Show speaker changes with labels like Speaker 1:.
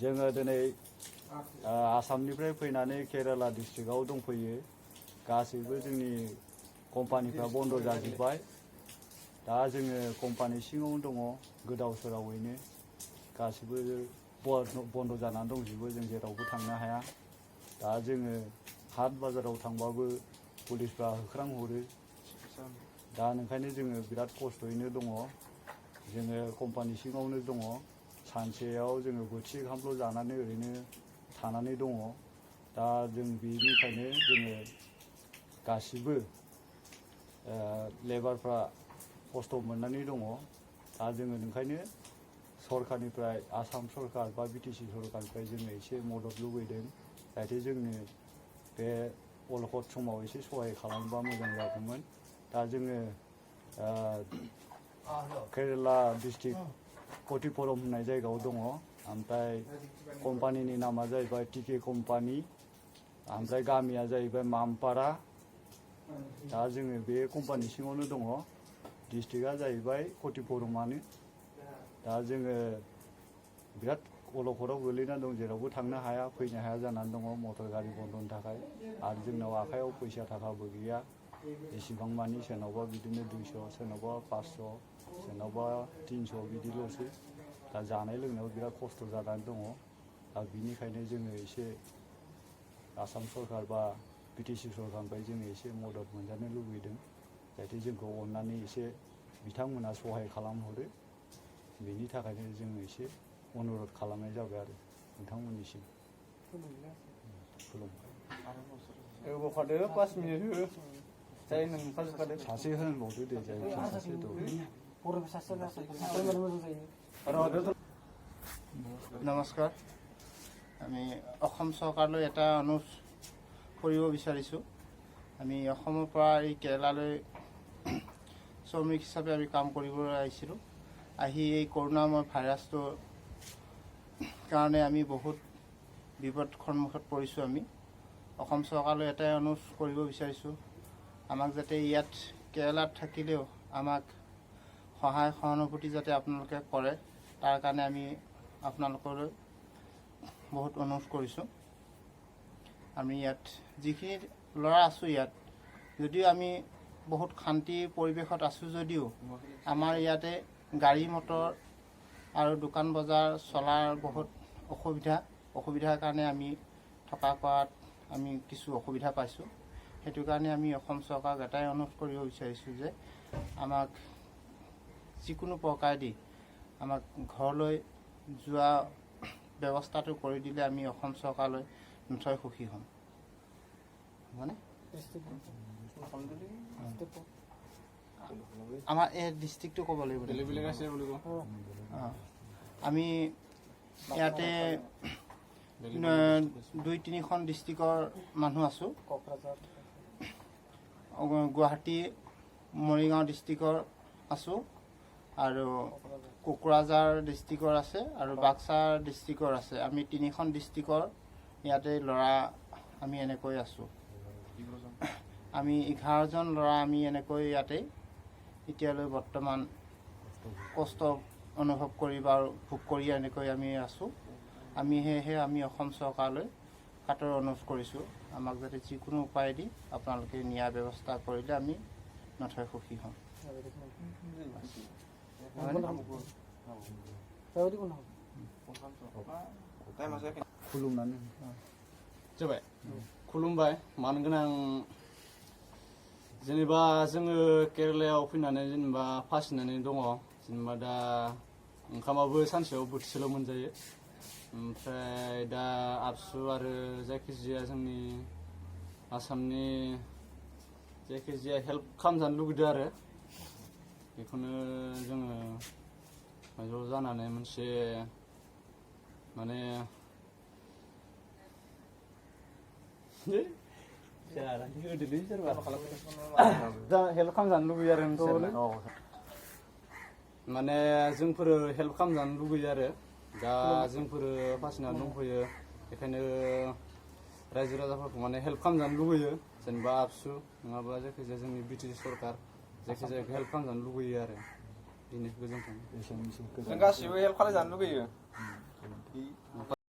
Speaker 1: जोङो दिनै आसामनिफ्राय फैनानै केराला डिस्ट्रिक्टआव दंफैयो गासैबो जोंनि कम्पानिफ्रा बन्द जाजोब्बाय दा जोङो कम्पानि सिङावनो दङ गोदाव सोरावैनो गासैबो बन्द जानानै दंजोबो जों जेरावबो थांनो हाया दा जोङो हाट बाजाराव थांबाबो पुलिसफ्रा होख्रांहरो दा ओंखायनो जोङो बिराद खस्थ'यैनो दङ जोङो कम्पानि सिङावनो दङ सानसेयाव जोङो बोथिसे ओंखामल' जानानै ओरैनो थानानै दङ दा जों बेनिखायनो जोङो गासिबो लेबारफ्रा खस्थ' मोननानै दङ दा जोङो ओंखायनो सरकारनिफ्राय आसाम सरकार बा बिटिसि सरकारनिफ्राय जोङो एसे मदद लुबैदों जाहाथे जोंनो बे अलखद समाव एसे सहाय खालामबा मोजां जागौमोन दा जोङो केरेला डिस्ट्रिक्ट kuti puram होननाय जायगायाव दङ ओमफ्राय कम्पानिनि नामा जाहैबाय टिके कम्पानि ओमफ्राय गामिया जाहैबाय मामपारा दा जोङो बे कम्पानि सिङावनो दङ डिस्ट्रिक्टआ जाहैबाय kuti puramआनो दा जोङो बिराद अलखदाव गोलैनानै दं जेरावबो थांनो हाया फैनो हाया जानानै दङ मटर गारि बन्दनि थाखाय आरो जोंनाव आखायाव फैसा थाखाबो गैया एसेबां मानि सोरनावबा बिदिनो 200 सोरनावबा 500 सोरनावबा 300 बिदिल'सै दा जानाय लोंनायाव बिराद खस्थ' जानानै दङ दा बिनिखायनो जोङो एसे आसाम सरकार बा बिटिसि सरकारनिफ्राय जोङो एसे मदद मोनजानो लुबैदों जाहाथे जोंखौ अननानै एसे बिथांमोना सहाय खालामहरो बेनि थाखायनो जोङो एसे अनुरद खालामनाय जाबाय आरो नोंथांमोननिसिम सासे होनबावदो दे जायखिया सासे दं
Speaker 2: নমস্কাৰ আমি অসম চৰকাৰলৈ এটা অনুৰোধ কৰিব বিচাৰিছোঁ আমি অসমৰ পৰা এই কেৰালালৈ শ্ৰমিক হিচাপে আমি কাম কৰিবলৈ আহিছিলোঁ আহি এই কৰোণাময় ভাইৰাছটোৰ কাৰণে আমি বহুত বিপদ সন্মুখত পৰিছোঁ আমি অসম চৰকাৰলৈ এটাই অনুৰোধ কৰিব বিচাৰিছোঁ আমাক যাতে ইয়াত কেৰালাত থাকিলেও আমাক সহায় সহানুভূতি যাতে আপোনালোকে কৰে তাৰ কাৰণে আমি আপোনালোকলৈ বহুত অনুৰোধ কৰিছোঁ আমি ইয়াত যিখিনি ল'ৰা আছোঁ ইয়াত যদিও আমি বহুত শান্তি পৰিৱেশত আছোঁ যদিও আমাৰ ইয়াতে গাড়ী মটৰ আৰু দোকান বজাৰ চলাৰ বহুত অসুবিধাৰ কাৰণে আমি থকা কৰাত আমি কিছু অসুবিধা পাইছোঁ সেইটো কাৰণে আমি অসম চৰকাৰক এটাই অনুৰোধ কৰিব বিচাৰিছোঁ যে আমাক যিকোনো প্ৰকাৰেদি আমাক ঘৰলৈ যোৱা ব্যৱস্থাটো কৰি দিলে আমি অসম চৰকাৰলৈ নথৈ সুখী হ'ম মানে আমাৰ এই ডিষ্ট্ৰিক্টটো ক'ব লাগিব আমি ইয়াতে 2-3খন ডিষ্ট্ৰিক্টৰ মানুহ আছোঁ গুৱাহাটী মৰিগাঁও ডিষ্ট্ৰিক্টৰ আছোঁ আৰু কোকৰাঝাৰ ডিষ্ট্ৰিক্টৰ আছে আৰু baksa ডিষ্ট্ৰিক্টৰ আছে আমি 3খন ডিষ্ট্ৰিক্টৰ ইয়াতে ল'ৰা আমি এনেকৈ আছোঁ আমি 11জন ল'ৰা আমি এনেকৈ ইয়াতে এতিয়ালৈ বৰ্তমান কষ্ট অনুভৱ কৰি বা ভোগ কৰি এনেকৈ আমি আছোঁ আমি সেয়েহে আমি অসম চৰকাৰলৈ কাটৰ অনুৰোধ কৰিছোঁ আমাক যাতে যিকোনো উপায়েদি আপোনালোকে ন্যায় ব্যৱস্থা কৰিলে আমি নথৈ সুখী হ'ম
Speaker 3: खुलुमबाय मान गोनां जेनेबा जोङो केरालायाव फैनानै जेनेबा फासिनानै दङ जेनेबा दा ओंखामाबो सानसेयाव बोथिसेल' मोनजायो ओमफ्राय दा आबसु आरो जायखिजाया जोंनि आसामनि जायखिजाया हेल्प खालामजानो लुगैदों आरो बेखौनो जोङो ज' जानानै मोनसे माने हेल्प खालामजानो लुगैयो आरो माने जोंफोरो हेल्प खालामजानो लुगैयो आरो दा जोंफोरो फासिनानै दंफैयो बेखायनो रायजो राजाफोरखौ माने हेल्प खालामजानो लुगैयो जेनेबा आबसु नङाबा जायखिजाया जोंनि बिटिसि सरकार जायखिजाया हेल्प खालामजानो लुगैयो आरो बेनो गोजोन्थों
Speaker 4: गासिबो हेल्प खालामजानो लुगैयो